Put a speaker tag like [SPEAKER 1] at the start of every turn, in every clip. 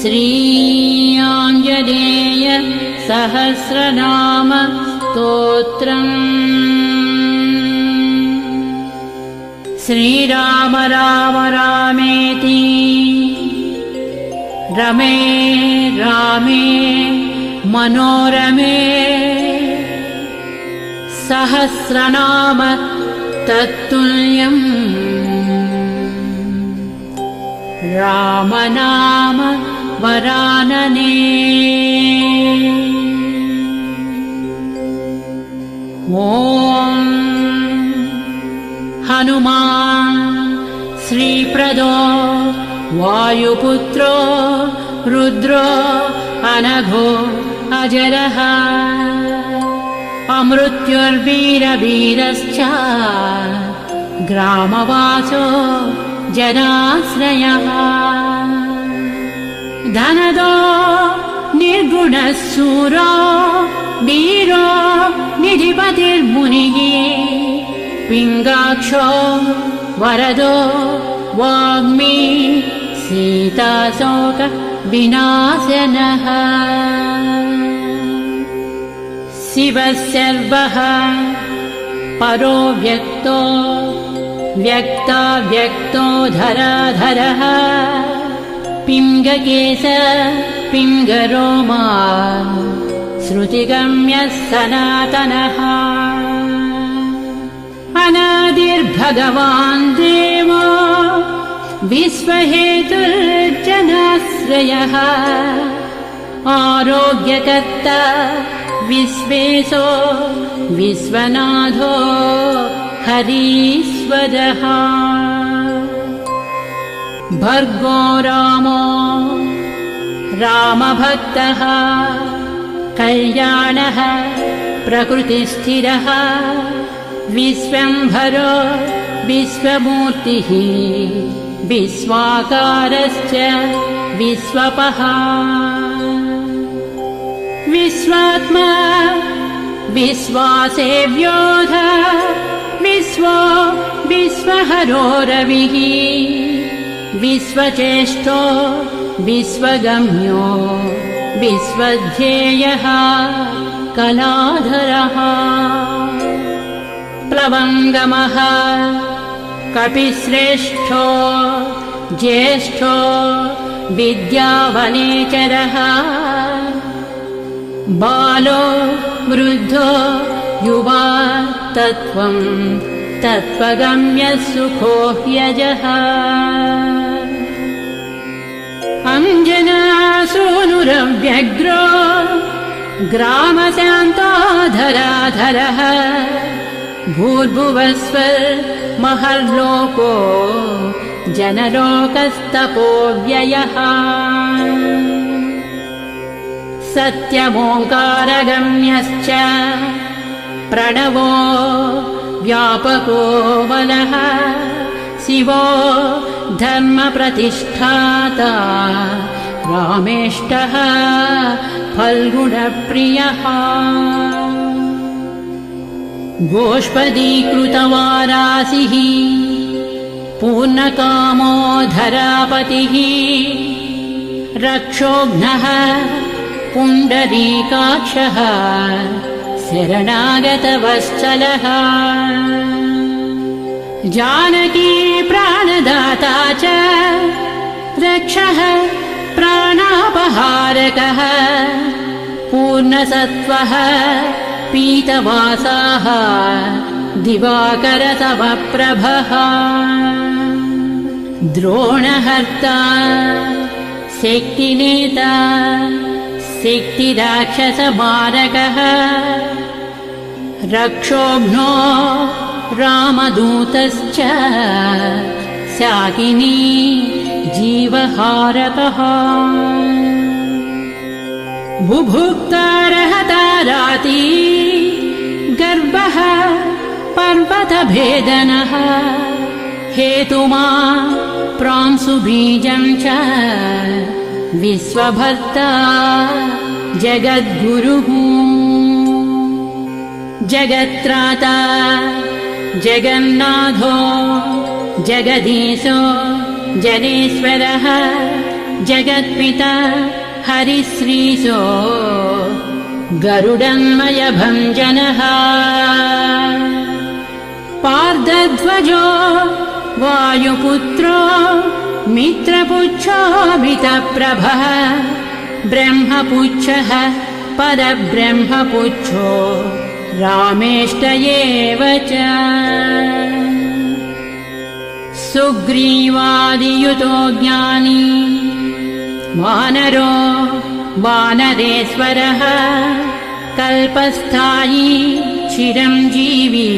[SPEAKER 1] श्रीआञ्जनेय सहस्रनाम स्तोत्रम्। श्रीराम राम रामेति रमे रामे मनोरमे सहस्रनाम तत्तुल्यम्। रामनाम वरानने। ॐ हनुमान् श्रीप्रदो वायुपुत्रो रुद्रो अनघो अजरः अमृत्युर्वीरवीरश्च ग्रामवासो जनाश्रयः। धनदो निर्गुणः शूरो वीरो निधिपतिर्मुनिः। पिङ्गाक्षो वरदो वाग्मी सीताशोक विनाशनः। शिवः सर्वः परो व्यक्तो व्यक्ताव्यक्तो धराधरः। पिङ्गकेश पिङ्गरोमा श्रुतिगम्यः सनातनः। अनादिर्भगवान् देवो विश्वहेतुर्जनाश्रयः। आरोग्यकर्ता विश्वेशो विश्वनाथो हरीश्वरः। भर्गो रामो रामभक्तः कल्याणः प्रकृतिस्थिरः। विश्वम्भरो विश्वमूर्तिः विश्वाकारश्च विश्वपः। विश्वात्मा विश्वासेव्योऽध विश्वो विश्वहरो रविः। विश्वचेष्टो विश्वगम्यो विश्वध्येयः कलाधरः। प्लवङ्गमः कपिश्रेष्ठो ज्येष्ठो विद्यावनेचरः। बालो वृद्धो युवा तत्त्वं तत्त्वगम्यः सुखो ह्यजः। अञ्जनासूनुरव्यग्रो ग्रामशान्तो धराधरः। भूर्भुवस्वर्महर्लोको जनलोकस्तपोव्ययः। सत्यमोङ्कारगम्यश्च प्रणवो व्यापको बलः। शिवो धर्मप्रतिष्ठाता रामेष्टः फल्गुणप्रियः। गोष्पदीकृतवारासिः पूर्णकामो धरापतिः। रक्षोघ्नः पुण्डरीकाक्षः शरणागतवत्सलः। जानकी प्राणदाता च रक्षः प्राणापहारकः। पूर्णसत्त्वः पीतवासाः दिवाकरतमप्रभः। द्रोणहर्ता शक्तिनेता शक्तिराक्षसमारकः। रक्षोघ्नो रामदूतश्च शाकिनी जीवहारकः। बुभुक्तारहता राती गर्भः पर्वतभेदनः। हेतुमा प्रांशुबीजं च विश्वभर्ता जगद्गुरुः। जगत्राता जगन्नाथो जगदीशो जनेश्वरः। जगत्पिता हरिश्रीशो गरुडन्मयभञ्जनः पार्दध्वजो वायुपुत्रो मित्रपुच्छोऽमितप्रभः ब्रह्मपुच्छः परब्रह्मपुच्छो रामेष्ट एव च सुग्रीवादियुतो ज्ञानी वानरो वानरेश्वरः कल्पस्थायी चिरञ्जीवी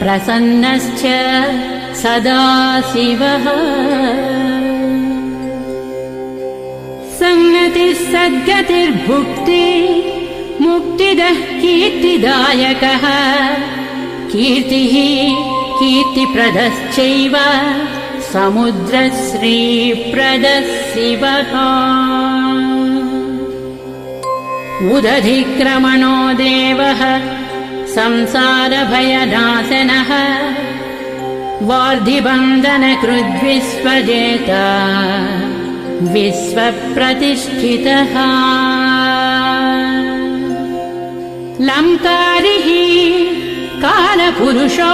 [SPEAKER 1] प्रसन्नश्च सदा शिवः सन्नतिः सद्गतिर्भुक्ति मुक्तिदः कीर्तिदायकः कीर्तिः कीर्तिप्रदश्चैव समुद्रश्रीप्रदः शिवः उदधिक्रमणो देवः संसारभयनाशनः वार्धिबन्धनकृद्विश्वजेता विश्वप्रतिष्ठितः लङ्कारिः कालपुरुषो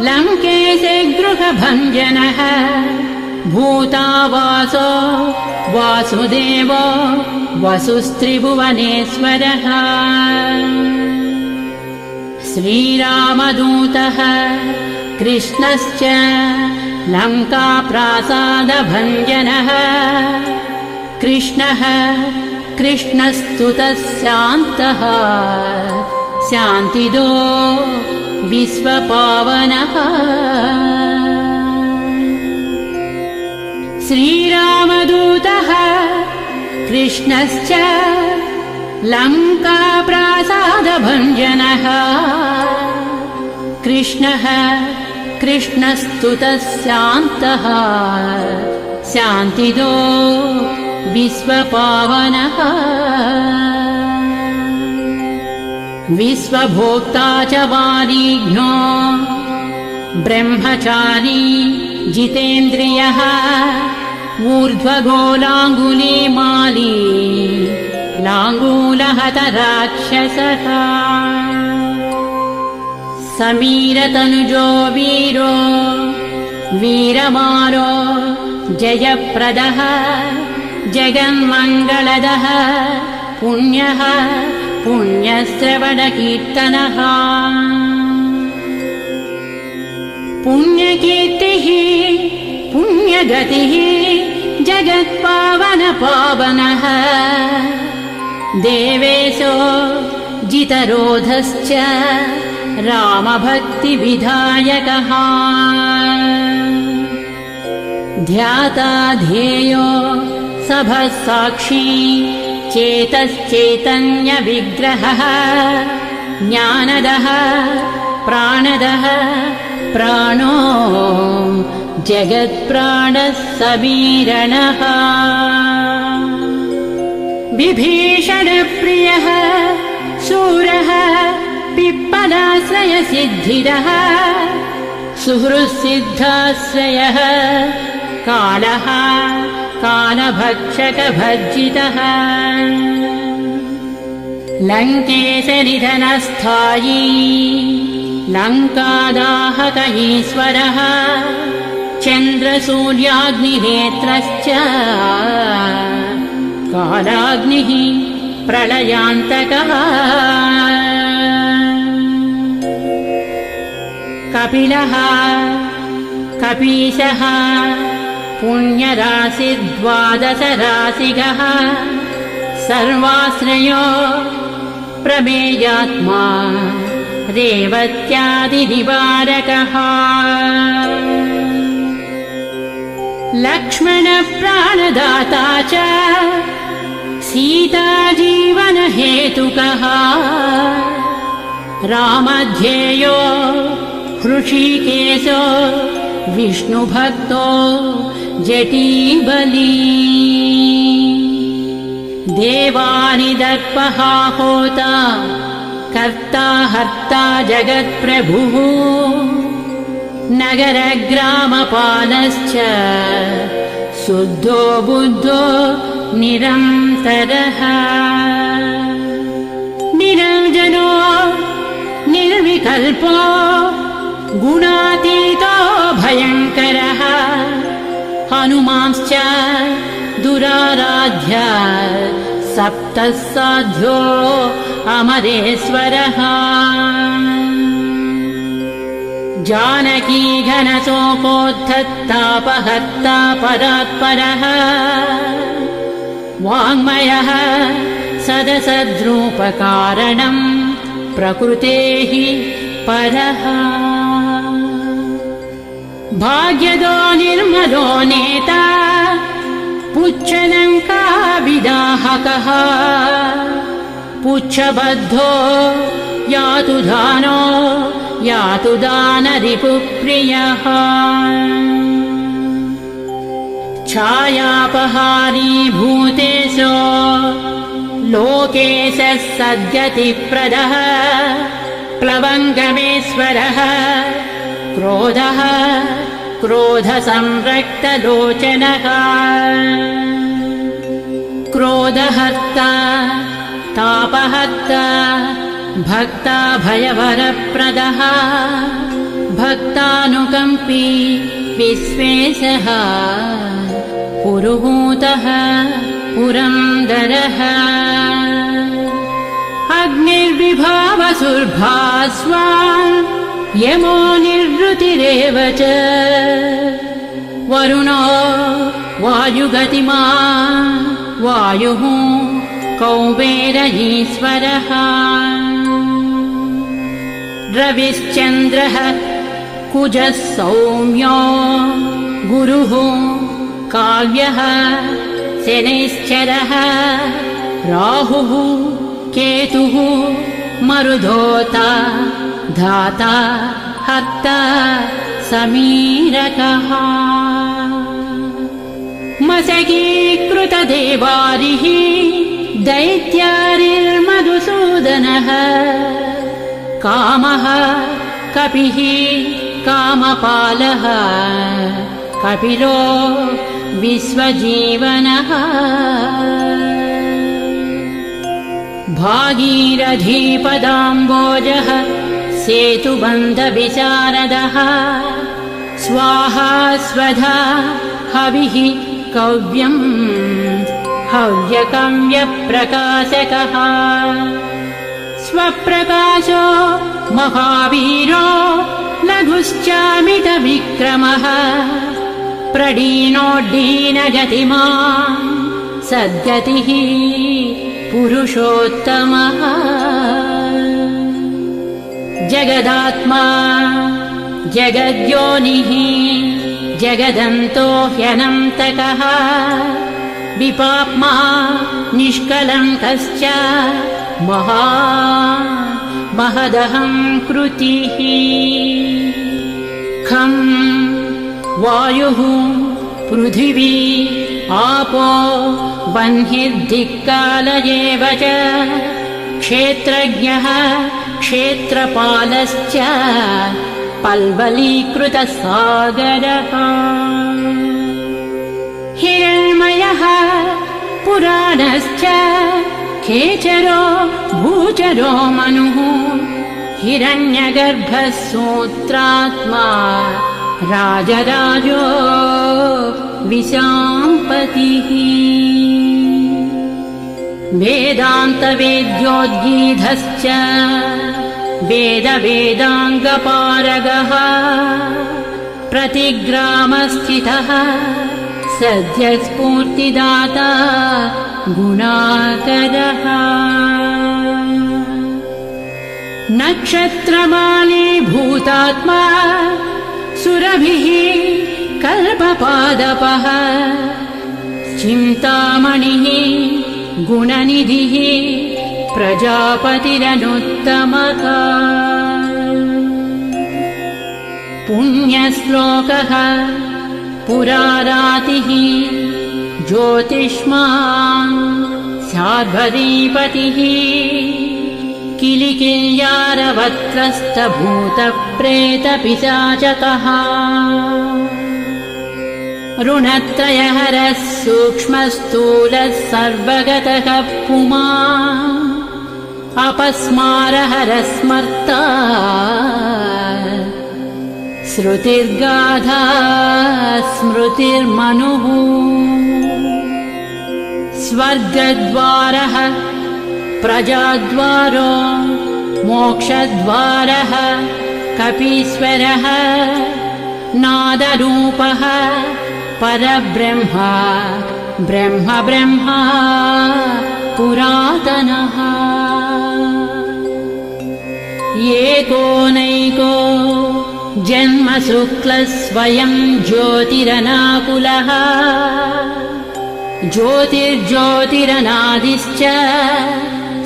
[SPEAKER 1] लङ्केशे गृहभञ्जनः भूतावासो वासुदेवो वसुस्त्रिभुवनेश्वरः श्रीरामदूतः कृष्णश्च लङ्काप्रासादभञ्जनः कृष्णः कृष्णस्तुतः शान्तः शान्तिदो विश्वपावनः श्रीरामदूतः कृष्णश्च लङ्काप्रासादभञ्जनः कृष्णः कृष्णस्तुतः शान्तः शान्तिदो विश्वपावनः विश्वभोक्ता च वारिघ्नो ब्रह्मचारी जितेन्द्रियः ऊर्ध्वगोलाङ्गुलीमाली लाङ्गूलहतराक्षसः समीरतनुजो वीरो वीरमारो जयप्रदः जगन्मङ्गलदः पुण्यः पुण्यश्रवणकीर्तनः पुण्यकीर्तिः पुण्यगतिः जगत्पावनपावनः देवेशो जितरोधश्च रामभक्तिविधायकः ध्याता ध्येयो सभः साक्षी चेतश्चैतन्यविग्रहः ज्ञानदः प्राणदः प्राणो जगत्प्राणः समीरणः विभीषणप्रियः शूरः पिप्पलाश्रयसिद्धिरः सुहृत्सिद्धाश्रयः कालः कालभक्षकभर्जितः लङ्केशनिधनस्थायी लङ्कादाहक ईश्वरः चन्द्रसूर्याग्निनेत्रश्च कालाग्निः प्रलयान्तकः कपिलः कपीशः पुण्यराशिर्द्वादशराशिगः सर्वाश्रयो प्रमेयात्मा रेवत्यादिनिवारकः लक्ष्मणप्राणदाता च सीताजीवनहेतुकः रामध्येयो हृषीकेशो विष्णुभक्तो जटीबली देवानिदर्पः होता कर्ता हर्ता जगत्प्रभुः नगरग्रामपालश्च शुद्धो बुद्धो निरन्तरः निरञ्जनो निर्विकल्पो गुणातीतो भयङ्करः हनुमांश्च दुराराध्य सप्तः साध्यो अमरेश्वरः जानकी घनसोपोद्धतापहर्ता परात्परः वाङ्मयः सदसद्रूपकारणम् प्रकृतेः परः भाग्यदो निर्मलो नेता पुच्छलङ्काविदाहकः पुच्छबद्धो यातु दानो यातु दानरिपुप्रियः छायापहारी भूतेशो लोकेशः सद्गतिप्रदः प्लवङ्गमेश्वरः क्रोधः क्रोधसंरक्तलोचनः क्रोधहर्ता तापहर्ता भक्ता भयवरप्रदः भक्तानुकम्पी विश्वेशः पुरुहूतः पुरन्दरः अग्निर्विभावसुर्भास्वान् यमो निर्वृतिरेव च वरुणो वायुगतिमान् वायुः कौबेरयीश्वरः रविश्चन्द्रः कुजः सौम्यो गुरुः काव्यः शनैश्चरः राहुः केतुः मरुधोता धाता हर्ता समीरकः मशकीकृतदेवारिः दैत्यारिर्मधुसूदनः कामः कपिः कामपालः कपिलो विश्वजीवनः भागीरथीपदाम्बोजः सेतुबन्धविशारदः स्वाहा स्वधा हविः कव्यम् हव्यकव्यप्रकाशकः स्वप्रकाशो महावीरो लघुश्चामितविक्रमः प्रडीनोड्डीनगतिमान् सद्गतिः पुरुषोत्तमः जगदात्मा जगद्योनिः जगदन्तो ह्यनन्तकः विपाप्मा निष्कलङ्कश्च महदहं कृतिः खं वायुः पृथिवी आपो वह्निर्दिक्कालयेव च क्षेत्रज्ञः क्षेत्रपालश्च पल्वलीकृतसागरः हिरण्मयः पुराणश्च खेचरो भूचरो मनुः हिरण्यगर्भः सूत्रात्मा राजराजो विशाम्पतिः वेदान्तवेद्योद्गीधश्च वेदवेदाङ्गपारगः प्रतिग्रामस्थितः सद्यस्फूर्तिदाता गुणाकरः नक्षत्रमाली भूतात्मा सुरभिः कल्पपादपः चिन्तामणिः गुणनिधिः प्रजापतिरनुत्तमः पुण्यश्लोकः पुरारातिः ज्योतिष्मान् शार्भरीपतिः किलिकिल्यारवत्रस्तभूतप्रेतपिशाचकः ऋणत्रयहरः सूक्ष्मस्थूलः सर्वगतः पुमान् अपस्मारहरः स्मर्ता श्रुतिर्गाधा स्मृतिर्मनुः स्वर्गद्वारः प्रजाद्वारो मोक्षद्वारः कपीश्वरः नादरूपः परब्रह्म ब्रह्म ब्रह्मा पुरातनः एकोनैको जन्म शुक्लः स्वयं ज्योतिरनाकुलः ज्योतिर्ज्योतिरनादिश्च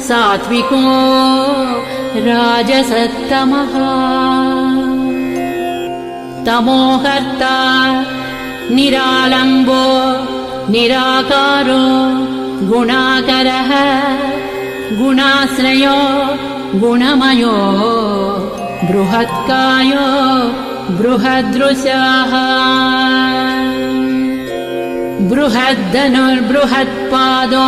[SPEAKER 1] सात्विको राजसत्तमः तमोहर्ता निरालम्बो निराकारो गुणाकरः गुणाश्रयो गुणमयो बृहत्कायो बृहदृशः बृहद्दनुर्बृहत्पादो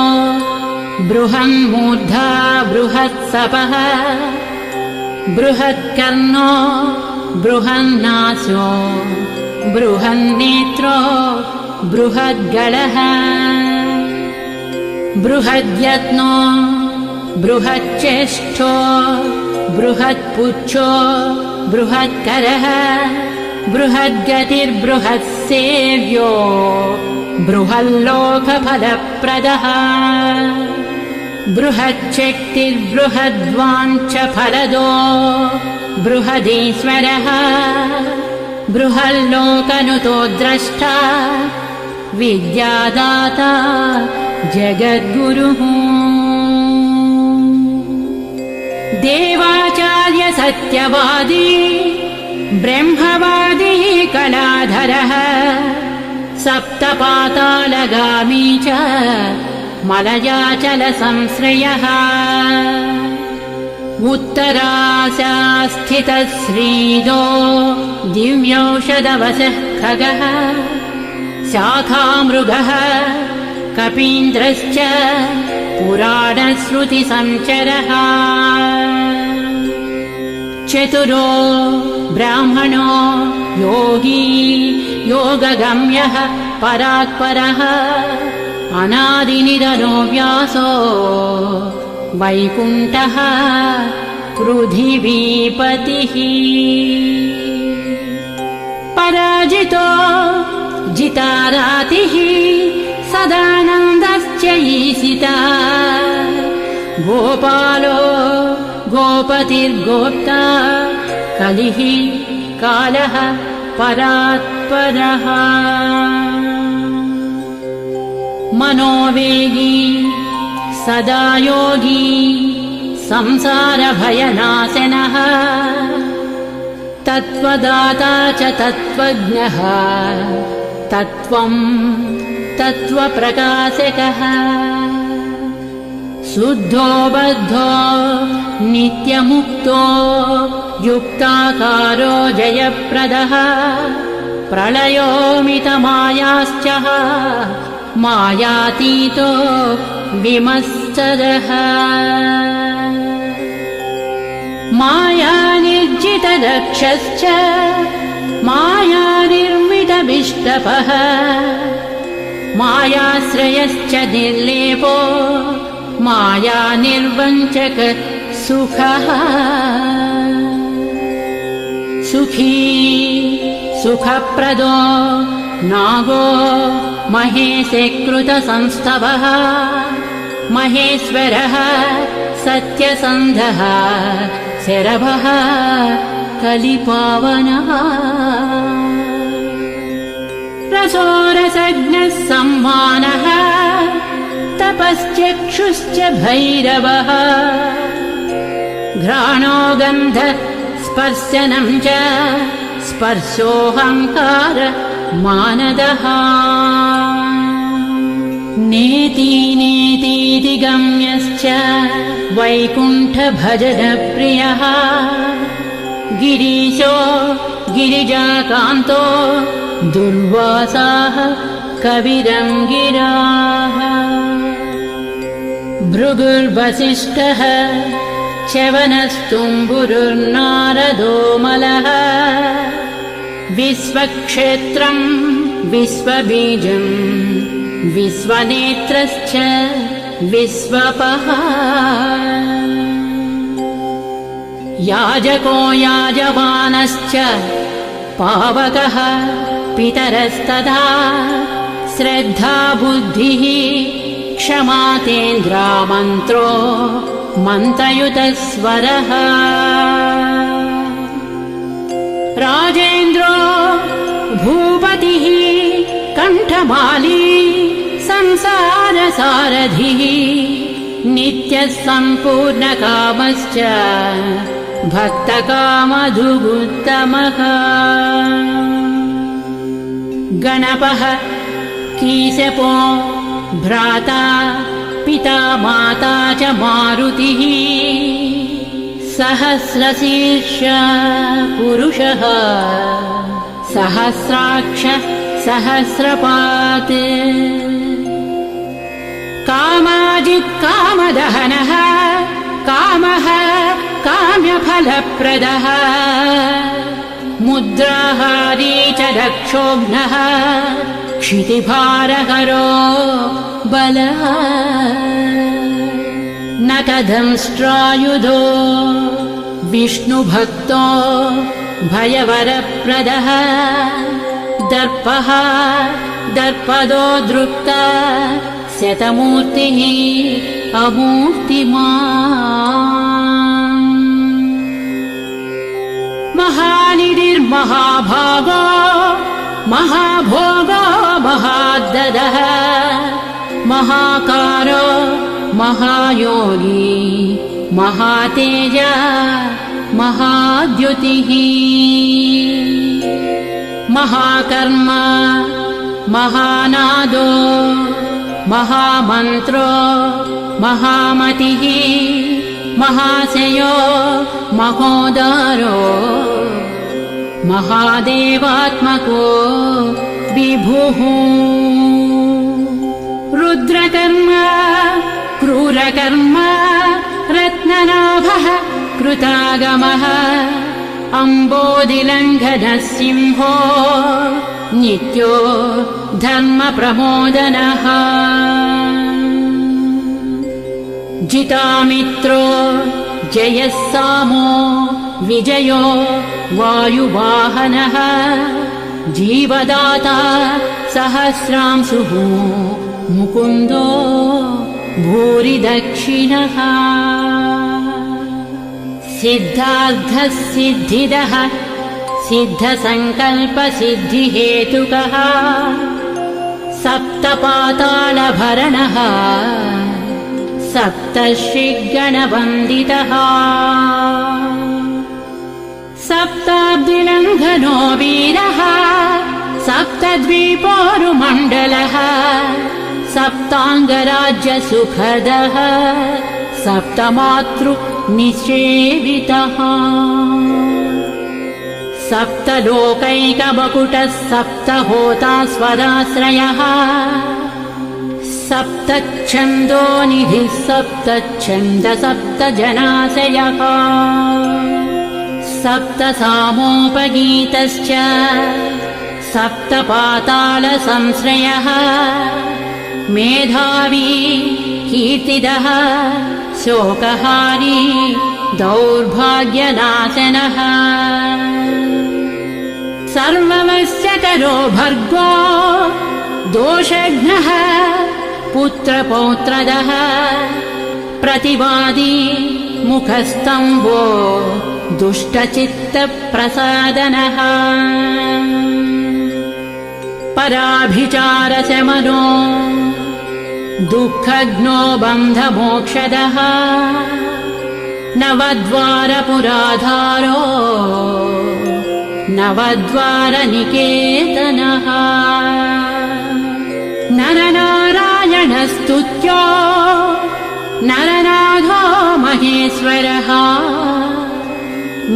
[SPEAKER 1] बृहन्मूर्धा बृहत्सपः बृहत्कर्णो बृहन्नासो बृहन्नेत्रो बृहद्गळः बृहद्यत्नो बृहच्चेष्टो बृहत्पुच्छो बृहत्करः बृहद्गतिर्बृहत्सेव्यो बृहल्लोकफलप्रदः बृहच्शक्तिर्बृहद्वाञ्छफलदो बृहदीश्वरः बृहल्लोकनुतो द्रष्टा विद्यादाता जगद्गुरुः देवाचार्य सत्यवादी ब्रह्मवादी कलाधरः सप्तपातालगामी च मलयाचलसंश्रयः उत्तराशास्थितः श्रीदो दिव्यौषधवशः खगः शाखामृगः कपीन्द्रश्च पुराणश्रुतिसञ्चरः चतुरो ब्राह्मणो योगी योगगम्यः परात्परः अनादिनिधनो व्यासो वैकुण्ठः पृथिवीपतिः पराजितो जितारातिः सदानन्दश्च ईशिता गोपालो गोपतिर्गोप्ता कलिः कालः परात्परः मनोवेगी सदा योगी संसारभयनाशनः तत्त्वदाता च तत्त्वज्ञः तत्त्वं तत्त्वप्रकाशकः शुद्धो बद्धो नित्यमुक्तो युक्ताकारो जयप्रदः प्रलयोमितमायाश्च मायातीतो विमत्सरः मायानिर्जितदक्षश्च मायानिर्मितविष्टपः मायाश्रयश्च निर्लेपो मायानिर्वञ्चक सुखः सुखी सुखप्रदो नागो महेशकृतसंस्तवः महेश्वरः सत्यसन्धः शरभः कलिपावनः रसोरसज्ञः सम्मानः तपश्चक्षुश्च भैरवः घ्राणो गन्ध स्पर्शनं च स्पर्शोऽहङ्कार मानदः नेति नेतीति गम्यश्च वैकुण्ठभजनप्रियः गिरीशो गिरिजाकान्तो दुर्वासाः कविरङ्गिराः भृगुर्वसिष्ठः च्यवनस्तुम्बुरुर्नारदो मलः विश्वक्षेत्रम् विश्वबीजम् विश्वनेत्रश्च विश्वपः याजको याजमानश्च पावकः पितरस्तथा श्रद्धा बुद्धिः क्षमा तेन्द्रा मन्त्रो मन्त्रयुतस्वरः राजेन्द्रो भूपतिः कण्ठमाली संसारसारथिः नित्यः सम्पूर्णकामश्च भक्तकामधुगुत्तमः गणपः कीशपो भ्राता पिता माता च मारुतिः सहस्रशीर्ष पुरुषः सहस्राक्ष सहस्रपात् कामाजित्कामदहनः कामः काम्यफलप्रदः मुद्राहारी च दक्षोघ्नः क्षितिभारहरो बलः न कदंष्ट्रायुधो विष्णुभक्तो भयवरप्रदः दर्पः दर्पदो दृप्ता शतमूर्तिः अमूर्तिमान् महानिधिर्महाभागो महाभोगो महाददः महाकारो महायोगी महातेज महाद्युतिः महाकर्म महानादो महामन्त्रो महामतिः महाशयो महोदारो महादेवात्मको विभुः रुद्रकर्म क्रूरकर्म रत्ननाभः कृतागमः अम्बोधिलङ्घनः सिंहो नित्यो धर्मप्रमोदनः जितामित्रो जयः सामो विजयो वायुवाहनः जीवदाता सहस्रांशुः मुकुन्दो भूरिदक्षिणः सिद्धार्थः सिद्धिदः सिद्धसङ्कल्पसिद्धिहेतुकः सप्तपातालभरणः सप्तर्षिगणवन्दितः सप्ताब्दिलङ्घनो वीरः सप्तद्वीपोरुमण्डलः सप्ताङ्गराज्यसुखदः सप्तमातृनिषेवितः सप्तलोकैकवकुटः सप्तहोता स्वराश्रयः सप्तच्छन्दोनिधिः सप्तच्छन्द सप्तजनाशयः सप्तसामोपगीतश्च सप्तपातालसंश्रयः मेधावी कीर्तिदः शोकहारी दौर्भाग्यनाशनः सर्ववश्यकरो भर्गो दोषघ्नः पुत्रपौत्रदः प्रतिवादी मुखस्तम्भो दुष्टचित्तप्रसादनः पराभिचारशमनो दुःखघ्नो बन्धमोक्षदः नवद्वारपुराधारो नवद्वारनिकेतनः नरनारायणस्तुत्यो नरनाथो महेश्वरः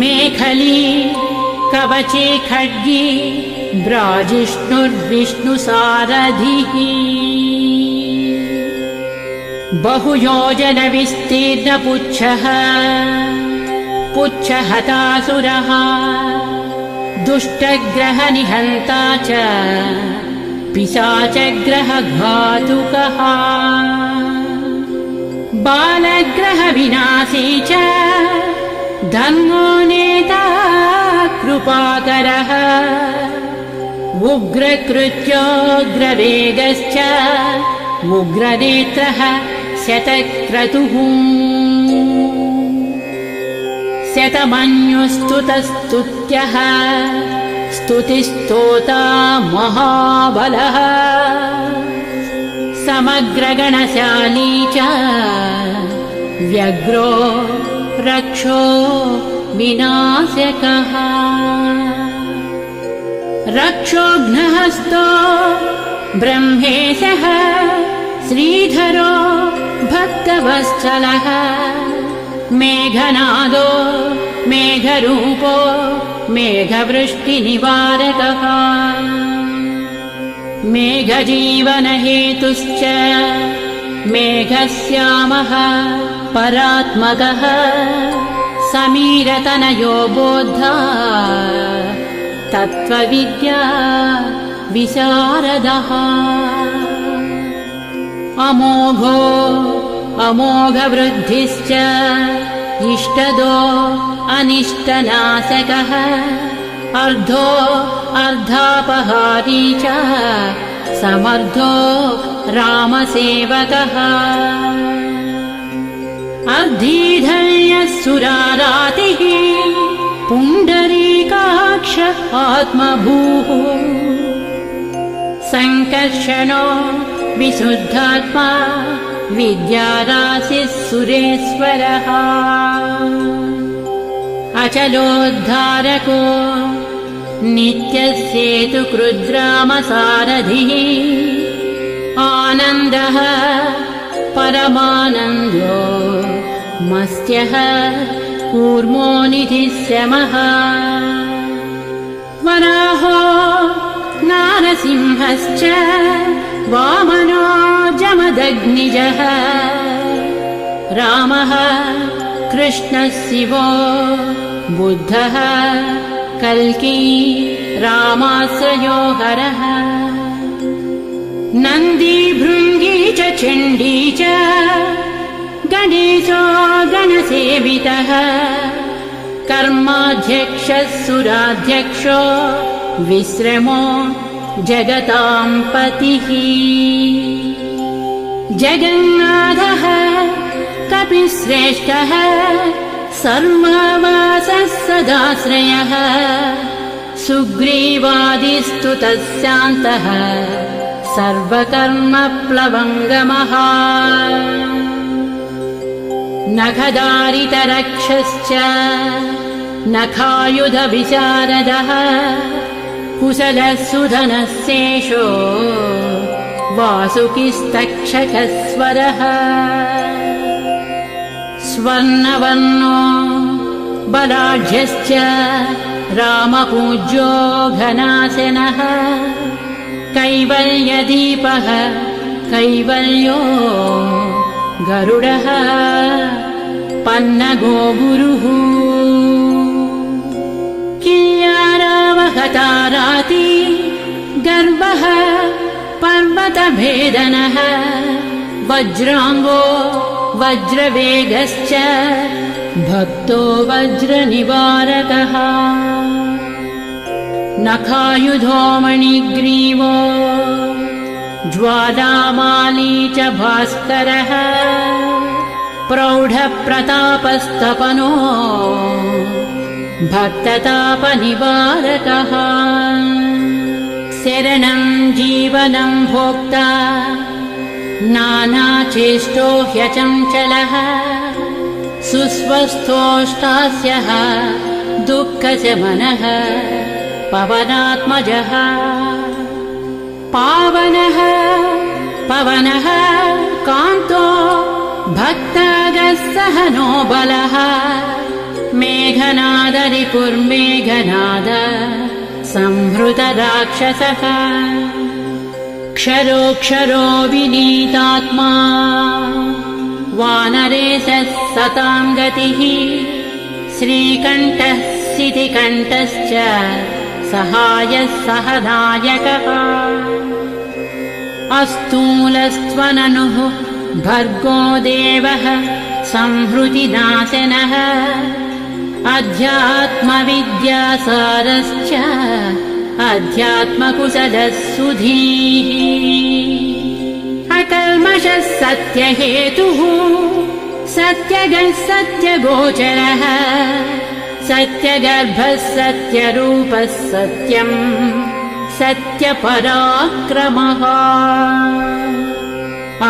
[SPEAKER 1] मेखली कवचे खड्गी ब्राजिष्णुर्विष्णुसारथिः बहुयोजनविस्तीर्णपुच्छः पुच्छहतासुरः दुष्टग्रहनिहन्ता च पिशाचग्रहघातुकः बालग्रहविनाशी च धर्मो नेता कृपाकरः उग्रकृत्योग्रवेगश्च उग्रनेत्रः शतक्रतुः शतमन्युस्तुतस्तुत्यः स्तुतिस्तोता महाबलः समग्रगणशाली च व्यग्रो रक्षो विनाशकः रक्षोघ्नहस्तो ब्रह्मेशः श्रीधरो भक्तवत्सलः मेघनादो मेघरूपो मेघवृष्टिनिवारकः मेघजीवनहेतुश्च मेघश्यामः परात्मकः समीरतनयो बोद्धा तत्त्वविद्या विशारदः अमोघो अमोघवृद्धिश्च इष्टदो अनिष्टनाशकः अर्धो अर्धापहारी च समर्थो रामसेवकः अर्धीधर्यसुरारातिः पुण्डरीकाक्ष आत्मभूः संकर्षणो विशुद्धात्मा विद्याराशिः सुरेश्वरः अचलोद्धारको नित्यसेतुकृद्रामसारथिः आनन्दः परमानन्दो मस्त्यः कूर्मो निधिशमः वराहो नारसिंहश्च वामनो जमदग्निजः रामः कृष्णः शिवो बुद्धः कल्की रामाश्रयो हरः नन्दी भृङ्गी च चण्डी च गणेशो गणसेवितः कर्माध्यक्षः सुराध्यक्षो विश्रमो जगतां पतिः जगन्नाथः कपिश्रेष्ठः सर्ववासः सदाश्रयः सुग्रीवादिस्तुतः शान्तः सर्वकर्मप्लवङ्गमः नखदारितरक्षश्च नखायुधविशारदः कुशलः सुधनः शेषो वासुकिस्तक्षकस्वरः स्वर्णवर्णो बलाढ्यश्च रामपूज्यो घनाशनः कैवल्यदीपः कैवल्यो गरुडः पन्नगो गुरुः किल्यारावहताराति गर्वः पर्वतभेदनः वज्राङ्गो वज्रवेगश्च भक्तो वज्रनिवारकः नखायुधो मणिग्रीवो ज्वालामाली च भास्करः प्रौढप्रतापस्तपनो भक्ततापनिवारकः शरणं जीवनं भोक्ता नानाचेष्टो ह्यचञ्चलः सुस्वस्थोष्टास्यः दुःखशमनः पवनात्मजः पावनः पवनः कान्तो भक्तागस्सहनो बलः मेघनादरिपुर्मेघनाद स संहृतराक्षसः क्षरोक्षरो विनीतात्मा वानरेशः सतां गतिः श्रीकण्ठः सितिकण्ठश्च सहायः सहनायकः अस्तूलस्त्वननुः भर्गो देवः संहृतिनाशनः अध्यात्मविद्यासारश्च अध्यात्मकुशलः सुधीः अकल्मषः सत्यहेतुः सत्यगः सत्यगोचरः सत्यगर्भः सत्यरूपः सत्यम् सत्यपराक्रमः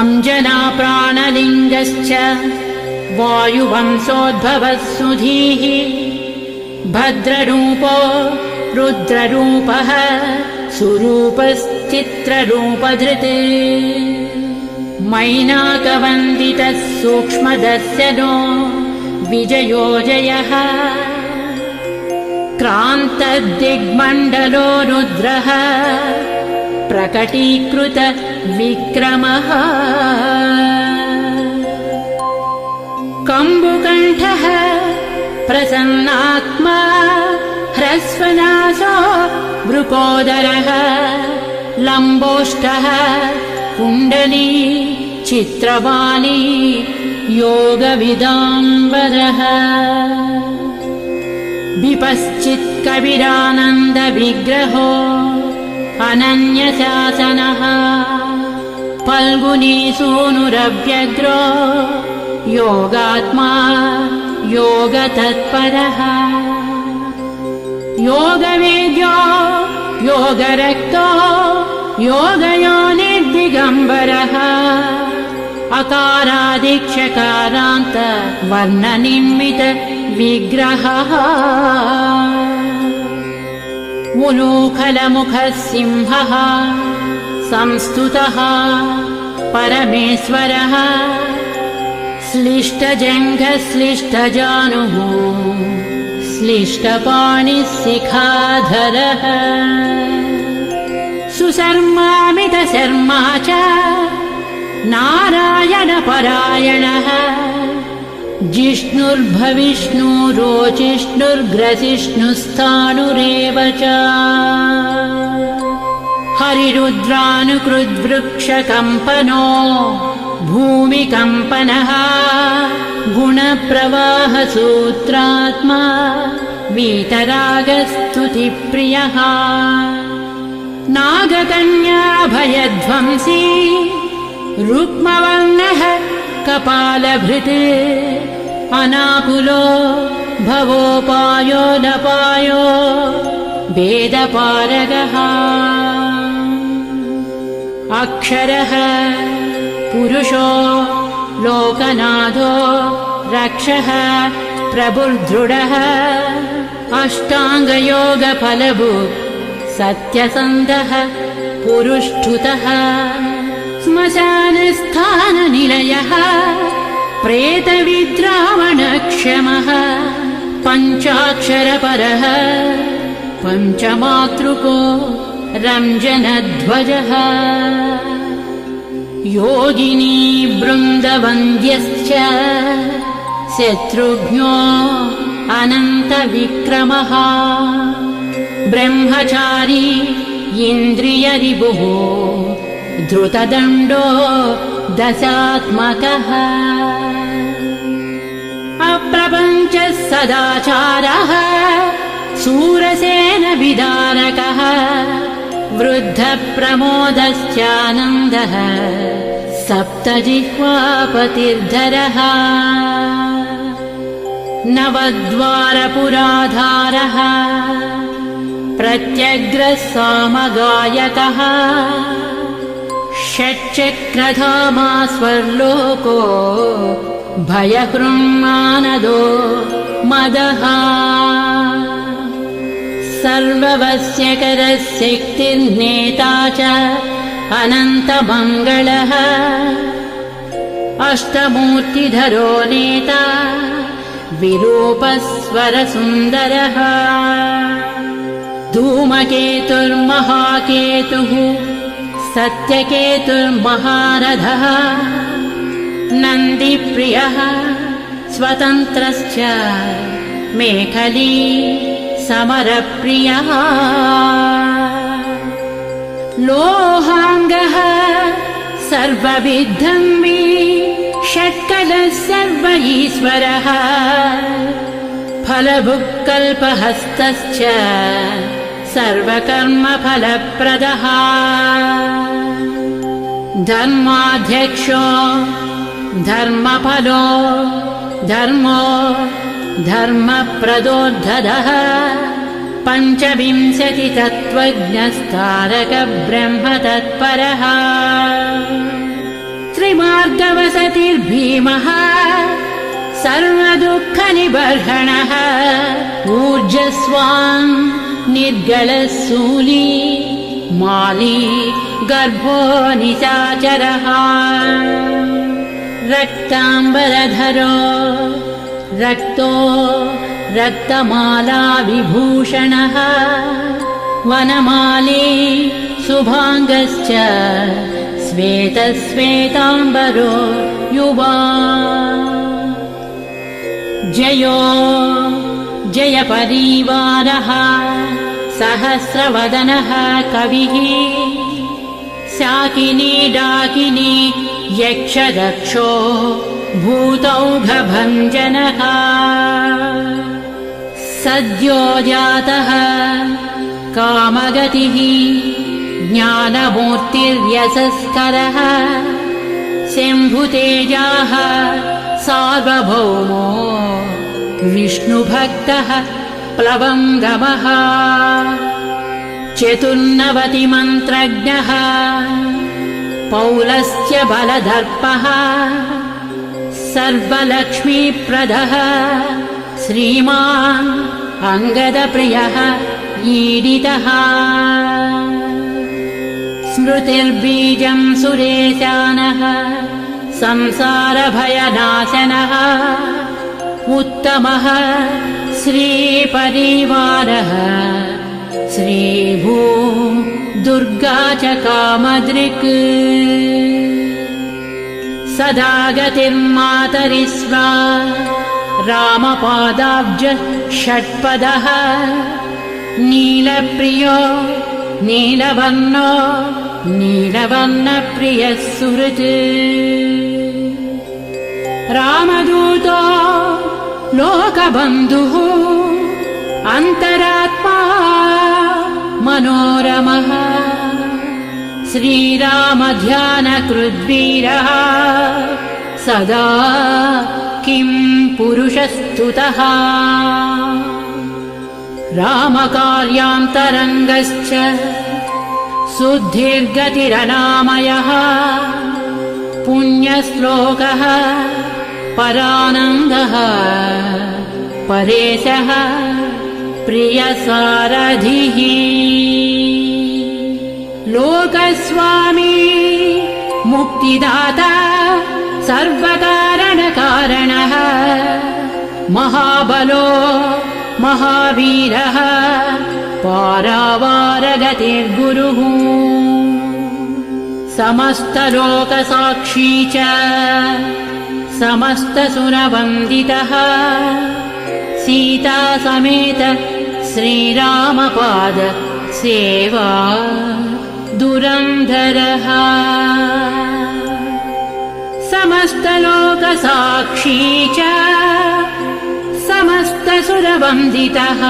[SPEAKER 1] अंजनाप्राणलिङ्गश्च वायुवंशोद्भवः सुधीः भद्ररूपो रुद्ररूपः सुरूपश्चित्ररूपधृत् मैनाकवन्दितः सूक्ष्मदर्शनो विजयो जयः क्रान्तदिग्मण्डलो रुद्रः प्रकटीकृत विक्रमः कम्बुकण्ठः प्रसन्नात्मा ह्रस्वनासो वृकोदरः लम्बोष्ठः कुण्डली चित्रवाली योगविदाम्बरः विपश्चित्कविरानन्दविग्रहो अनन्यशासनः फल्गुनीसूनुरव्यग्रो योगात्मा योगतत्परः योगवेद्यो योगरक्तो योगयोनिर्दिगम्बरः अकारादिक्षकारान्त वर्णनिर्मित विग्रहः उलूखलमुखः सिंहः संस्तुतः परमेश्वरः श्लिष्टजङ्घः श्लिष्टजानुः श्लिष्टपाणिः शिखाधरः सुशर्मामितशर्मा च नारायणपरायणः जिष्णुर्भविष्णुरोचिष्णुर्ग्रसिष्णुस्थाणुरेव च हरिरुद्रानुकृद्वृक्षकम्पनो भूमिकम्पनः गुणप्रवाहसूत्रात्मा वीतरागस्तुतिप्रियः नागकन्याभयध्वंसी रुक्मवर्णः कपालभृत् अनाकुलो भवोपायो नपायो वेदपारगः अक्षरः पुरुषो लोकनाथो रक्षः प्रभुर्दृढः अष्टाङ्गयोगफलभुक् सत्यसन्धः पुरुष्ठुतः श्मशानस्थाननिलयः प्रेतविद्रावणक्षमः पञ्चाक्षरपरः पञ्चमातृको रञ्जनध्वजः योगिनी बृन्दवन्द्यश्च शत्रुघ्नो अनन्तविक्रमः ब्रह्मचारी इन्द्रियरिपुः धृतदण्डो दशात्मकः अप्रपञ्चः सदाचारः शूरसेनविदारकः वृद्धप्रमोदश्चानन्दः सप्तजिह्वापतिर्धरः नवद्वारपुराधारः प्रत्यग्रः सामगायकः षट्चक्रधामा स्वर्लोको भयहृन्मानदो मदः सर्ववश्यकरः शक्तिर्नेता च अनन्तमङ्गलः अष्टमूर्तिधरो नेता विरूपस्वरसुन्दरः धूमकेतुर्महाकेतुः सत्यकेतुर्महारथः नन्दिप्रियः स्वतन्त्रश्च मेखली समरप्रियः लोहाङ्गः सर्वविद्धन्वी षट्कलः सर्व ईश्वरः फलभुक्कल्पहस्तश्च सर्वकर्मफलप्रदः धर्माध्यक्षो धर्मफलो धर्मो धर्मप्रदोद्धतः पञ्चविंशतितत्त्वज्ञस्तारकब्रह्म तत्परः त्रिमार्गवसतिर्भीमः सर्वदुःखनिबर्हणः ऊर्जस्वान् निर्गलशूली माली गर्भो निशाचरः रक्ताम्बरधरो रक्तो रक्तमाला विभूषणः वनमाली शुभाङ्गश्च श्वेतश्वेताम्बरो युवा जयो जयपरिवारः सहस्रवदनः कविः शाकिनी डाकिनी यक्षदक्षो भूतौघभञ्जनः सद्यो जातः कामगतिः ज्ञानमूर्तिर्यशस्करः शम्भुतेजाः सार्वभौमो विष्णुभक्तः प्लवङ्गमः चतुर्नवतिमन्त्रज्ञः पौलस्त्य बलदर्पः सर्वलक्ष्मीप्रदः श्रीमान् अङ्गदप्रियः ईडितः स्मृतिर्बीजं सुरेशानः संसारभयनाशनः उत्तमः श्रीपरिवारः श्रीभू दुर्गा च कामदृक् सदा गतिर्मातरिस्वा रामपादाब्ज षट्पदः नीलप्रियो नीलवर्णो नीलवर्णप्रियः सुहृत् रामदूतो लोकबन्धुः अन्तरात्मा मनोरमः श्रीरामध्यानकृद्वीरः सदा किं पुरुषस्तुतः रामकार्यान्तरङ्गश्च शुद्धिर्गतिरनामयः पुण्यश्लोकः परानन्दः परेशः प्रियसारथिः लोकस्वामी मुक्तिदाता सर्वकारणकारणः महाबलो महावीरः पारावारगतिर्गुरुः समस्तलोकसाक्षी च समस्तसुरवन्दितः सीता समेत श्रीरामपाद सेवा दुरन्धरः समस्तलोकसाक्षी च समस्तसुरवन्दितः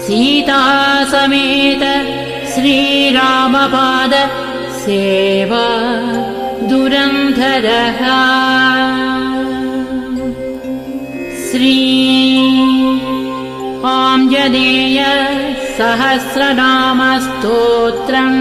[SPEAKER 1] सीता समेत श्रीरामपाद सेवा दुरन्धरः श्री आञ्जनेय सहस्रनामस्तोत्रम्